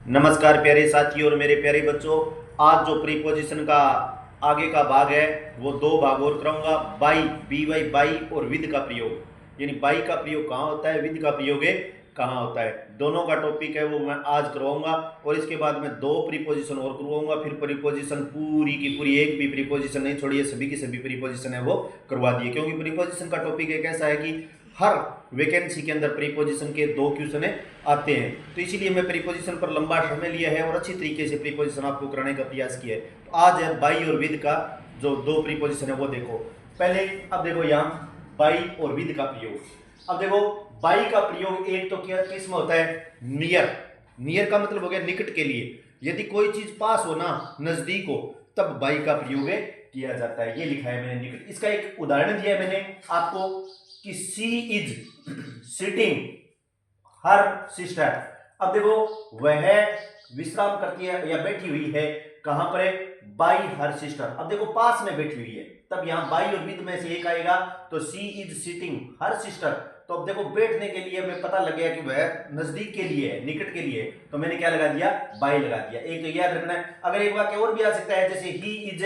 नमस्कार प्यारे साथियों और मेरे प्यारे बच्चों। आज जो प्रीपोजिशन का आगे का भाग है वो दो भाग और कराऊंगा। बाई बी वाई बाई और विद का प्रयोग, यानी बाई का प्रयोग कहाँ होता है, विद का प्रयोग है कहाँ होता है, दोनों का टॉपिक है वो मैं आज करवाऊंगा। और इसके बाद मैं दो प्रीपोजिशन और करवाऊंगा। फिर प्रीपोजिशन पूरी की पूरी एक भी प्रीपोजिशन नहीं छोड़िए, सभी की सभी प्रीपोजिशन है वो करवा दिए, क्योंकि प्रीपोजिशन का टॉपिक एक ऐसा है कि हर वैकेंसी के अंदर प्रीपोजिशन के दो क्वेश्चन आते हैं। तो इसीलिए मैं प्रीपोजिशन पर लंबा समय लिया है और अच्छी तरीके से प्रीपोजिशन आपको कराने का प्रयास किया है। तो आज है बाई और विद का जो दो प्रीपोजिशन है वो देखो। पहले अब देखो यहाँ बाई और विद का प्रयोग। अब देखो बाई का प्रयोग एक तो क्या किस में होता है, नियर। नियर का मतलब हो गया निकट के लिए, यदि कोई चीज पास हो ना, नजदीक हो, तब बाई का प्रयोग किया जाता है। ये लिखा है मैंने निकट। इसका एक उदाहरण दिया है मैंने आपको कि सी इज सिटिंग हर सिस्टर। अब देखो वह विश्राम करती है या बैठी हुई है, कहां पर है, बाई हर सिस्टर। अब देखो पास में बैठी हुई है, तब यहां बाई और विद में से एक आएगा, तो सी इज सिटिंग हर सिस्टर। तो अब देखो बैठने के लिए हमें पता लग गया कि वह नजदीक के लिए है, निकट के लिए है, तो मैंने क्या लगा दिया, बाई लगा दिया। एक तो याद रखना है। अगर एक वाक्य और भी आ सकता है, जैसे ही इज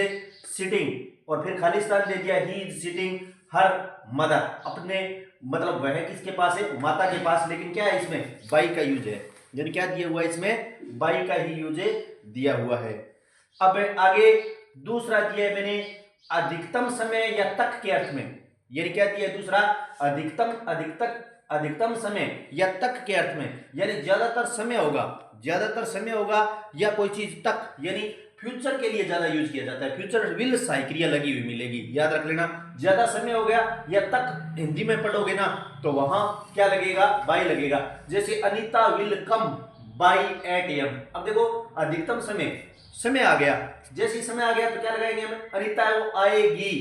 सिटिंग और फिर खाली स्थान दे दिया, he is sitting her mother, अपने मतलब वह किसके पास है, माता के पास। लेकिन क्या है इसमें बाई का यूज है, यानी क्या दिया हुआ है इसमें, बाई का ही यूज दिया हुआ है। अब आगे दूसरा दिया है मैंने अधिकतम समय या तक के अर्थ में, यानी क्या दिया है दूसरा, अधिकतम समय या तक के अर्थ में, यानी ज्यादातर समय होगा, ज्यादातर समय होगा या कोई चीज तक, यानी फ्यूचर के लिए ज्यादा यूज किया जाता है। फ्यूचर विल सहाय क्रिया लगी हुई मिलेगी, याद रख लेना। ज्यादा समय हो गया या तक हिंदी में पढ़ोगे ना, तो वहां क्या लगेगा, बाई लगेगा। जैसे Anita will come by 8 AM। अब देखो अधिकतम समय, समय आ गया, जैसे ही समय आ गया तो क्या लगाएंगे हम, अनीता है वो आएगी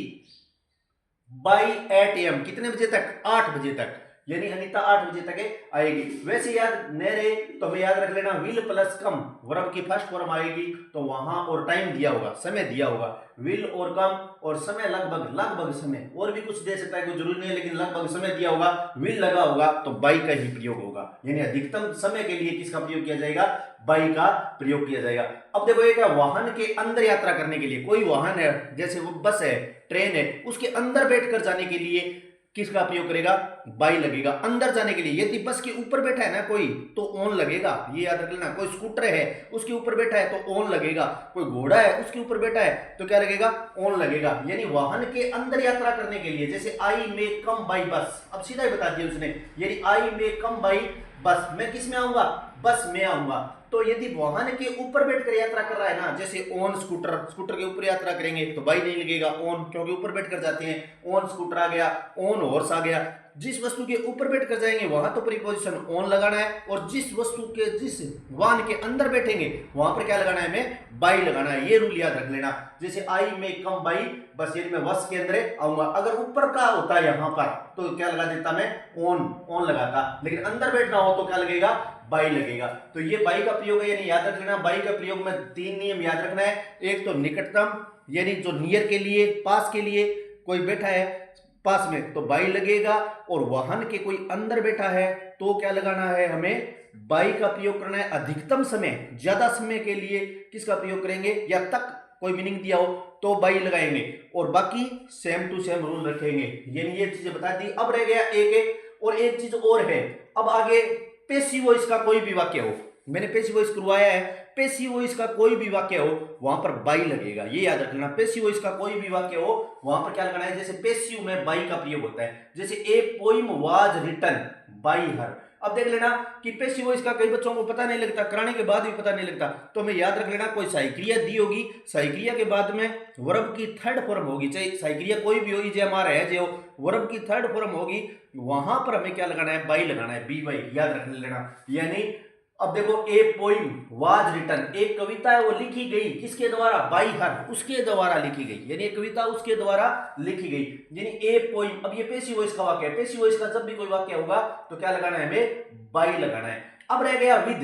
बाई 8 AM, कितने बजे तक, 8 बजे तक, यानी अनीता 8 बजे तक आएगी। वैसे याद न रहे तो हमें याद रख लेना, विल प्लस कम वर्ब की फर्स्ट फॉर्म आएगी, तो वहां और टाइम दिया होगा, समय दिया होगा। विल और कम और समय लगभग, लगभग समय और भी कुछ दे सकता है, कोई जरूरी नहीं है, लेकिन लगभग समय दिया होगा, विल लगा होगा, तो बाई का ही प्रयोग होगा। यानी अधिकतम समय के लिए किसका प्रयोग किया जाएगा, बाई का प्रयोग किया जाएगा। अब देखो एक वाहन के अंदर यात्रा करने के लिए, कोई वाहन है जैसे वो बस है, ट्रेन है, उसके अंदर बैठकर जाने के लिए किसका प्रयोग करेगा, बाई लगेगा। अंदर जाने के लिए, यदि बस के ऊपर बैठा है ना कोई, तो ऑन लगेगा, ये याद रख लेना। कोई स्कूटर है उसके ऊपर बैठा है तो ऑन लगेगा, कोई घोड़ा है उसके ऊपर बैठा है तो क्या लगेगा, ऑन लगेगा। यानी वाहन के अंदर यात्रा करने के लिए, जैसे आई मे कम बाई बस, अब सीधा ही बता दिया उसने, यानी आई मे कम बाई बस, मैं किस में आऊंगा, बस में आऊंगा। तो यदि वाहन के ऊपर बैठकर यात्रा कर रहा है ना, जैसे ऑन स्कूटर, स्कूटर के ऊपर यात्रा करेंगे तो बाई नहीं लगेगा, ऑन, क्योंकि ऊपर बैठकर जाते हैं। ऑन स्कूटर आ गया, ऑन हॉर्स आ गया। जिस वस्तु के ऊपर बैठकर जाएंगे वहां तो प्रीपोजिशन ऑन लगाना है, और जिस वस्तु के, जिस वाहन के अंदर बैठेंगे वहां पर क्या लगाना है, हमें बाई लगाना है। ये रूल याद रख लेना। जैसे आई में कम बाई बस, यदि मैं बस के अंदर आऊंगा, अगर ऊपर का होता है यहां पर तो क्या लगा देता मैं, ऑन, ऑन लगाता, लेकिन अंदर बैठना हो तो क्या लगेगा, बाई लगेगा। तो ये बाई का प्रयोग है, यानी याद रख लेना। बाई का प्रयोग में 3 नियम याद रखना है। एक तो निकटतम, यानी जो नियर के लिए, पास के लिए, कोई बैठा है पास में तो बाई लगेगा, और वाहन के कोई अंदर बैठा है तो क्या लगाना है, हमें बाई का प्रयोग करना है। अधिकतम समय, ज्यादा समय के लिए किसका प्रयोग करेंगे, या तक कोई मीनिंग दिया हो तो बाई लगाएंगे, और बाकी सेम टू सेम रूल रखेंगे। यानी ये चीजें बता दी। अब रह गया एक और एक चीज और है। अब आगे पेसिव वॉइस का कोई भी वाक्य हो, मैंने पेसिव वॉइस करवाया है, पेसिव वॉइस का कोई भी वाक्य हो वहां पर बाई लगेगा, ये याद रखना। पेसिव वॉइस का कोई भी वाक्य हो वहां पर क्या लगाना है, जैसे पेसिव में बाई का प्रयोग होता है, जैसे a poem was written by her. अब देख लेना कि पेसिव वॉइस का कई बच्चों को पता नहीं लगता, कराने के बाद भी पता नहीं लगता, तो हमें याद रख लेना, कोई सहाय क्रिया दी होगी, सहाय क्रिया के बाद में वर्ब की थर्ड फॉर्म होगी, चाहे सहाय क्रिया कोई भी होगी, जो हमारा है, जो वर्ब की थर्ड फॉर्म होगी, वहां पर हमें क्या लगाना है, बाई लगाना है, बी बाई, याद रख लेना। यानी अब देखो ए पोइम वाज रिटन, एक कविता है वो लिखी गई, किसके द्वारा, बाई हर, उसके द्वारा लिखी गई, यानी एक कविता उसके द्वारा लिखी गई, यानी ए पोइम। अब ये पेसिव वॉइस का वाक्य है। पेसिव वॉइस का जब भी कोई वाक्य होगा तो क्या लगाना है, हमें बाई लगाना है। अब रह गया विद।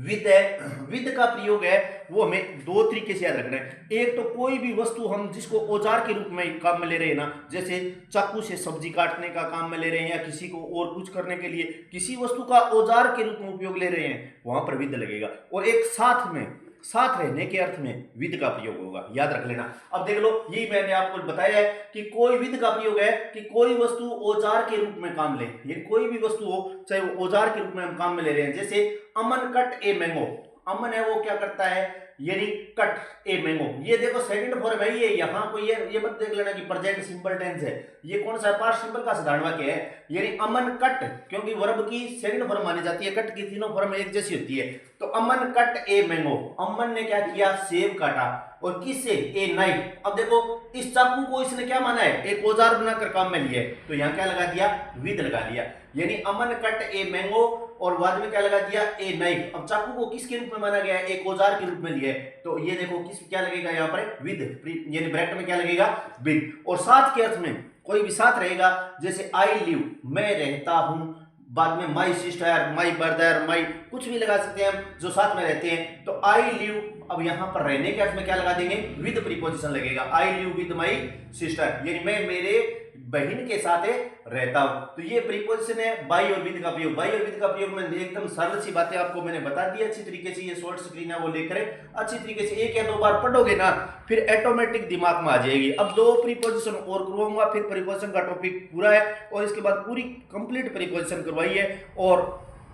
विद है, विद का प्रयोग है वो हमें दो तरीके से याद रखना है। एक तो कोई भी वस्तु हम जिसको औजार के रूप में काम में ले रहे हैं ना, जैसे चाकू से सब्जी काटने का काम में ले रहे हैं या किसी को और कुछ करने के लिए किसी वस्तु का औजार के रूप में उपयोग ले रहे हैं, वहां पर विद लगेगा। और एक साथ में, साथ रहने के अर्थ में विद का प्रयोग होगा, याद रख लेना। अब देख लो, यही मैंने आपको बताया है कि कोई विद का प्रयोग है कि कोई वस्तु औजार के रूप में काम ले, ये कोई भी वस्तु हो चाहे वो औजार के रूप में हम काम में ले रहे हैं। जैसे अमन कट ए मैंगो, अमन है वो क्या करता है, यानी कट ए मैंगो, ये देखो सेकंड फॉर्म है, ये यहां को ये मत देख लेना कि प्रेजेंट सिंपल टेंस है, ये कौन सा पास्ट सिंपल का साधारण वाक्य है, यानी अमन कट, क्योंकि वर्ब की सेकंड फॉर्म मानी जाती है, कट की तीनों फॉर्म एक जैसी होती है। तो अमन कट ए मैंगो, अमन ने क्या किया, सेब काटा, और किससे, ए नाइफ। अब देखो इस चाकू को इसने क्या माना है, एक औजार बनाकर काम में लिया है, तो यहां क्या लगा दिया, विद लगा दिया, यानी अमन कट ए मैंगो, और बाद में क्या लगा दिया, ए नाइफ। अब चाकू को किसके रूप में माना गया है, एक औजार के रूप में लिया है, तो ये देखो किस क्या लगेगा यहाँ पर, विद, यानी ब्रैकेट में क्या लगेगा, विद। और साथ के अर्थ में कोई भी साथ रहेगा, जैसे आई लिव, मैं रहता हूं, बाद में माई सिस्टर, माई ब्रदर, माई कुछ भी लगा सकते हैं हम जो साथ में रहते हैं। तो आई लिव, अब यहां पर रहने के अर्थ में क्या लगा देंगे, विद प्रीपोजिशन लगेगा, I live with my sister, यानी मैं मेरे बहन के साथ रहता हूं। तो ये प्रीपोजिशन है बाई और विद का प्रयोग। बाई और विद का प्रयोग में एकदम सरल सी बातें आपको मैंने बता दी अच्छी तरीके से, ये शॉर्ट स्क्रीन है वो लेकर अच्छी तरीके से एक या दो बार पढ़ोगे ना, फिर ऑटोमेटिक दिमाग में आ जाएगी। अब दो प्रीपोजिशन और करवाऊंगा, फिर प्रीपोजिशन का टॉपिक पूरा है, और इसके बाद पूरी कंप्लीट प्रीपोजिशन करवाई है। और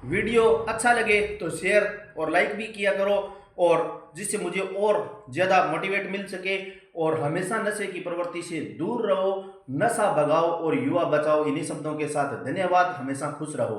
वीडियो अच्छा लगे तो शेयर और लाइक भी किया करो, और जिससे मुझे और ज़्यादा मोटिवेट मिल सके। और हमेशा नशे की प्रवृत्ति से दूर रहो, नशा भगाओ और युवा बचाओ। इन्हीं शब्दों के साथ धन्यवाद, हमेशा खुश रहो।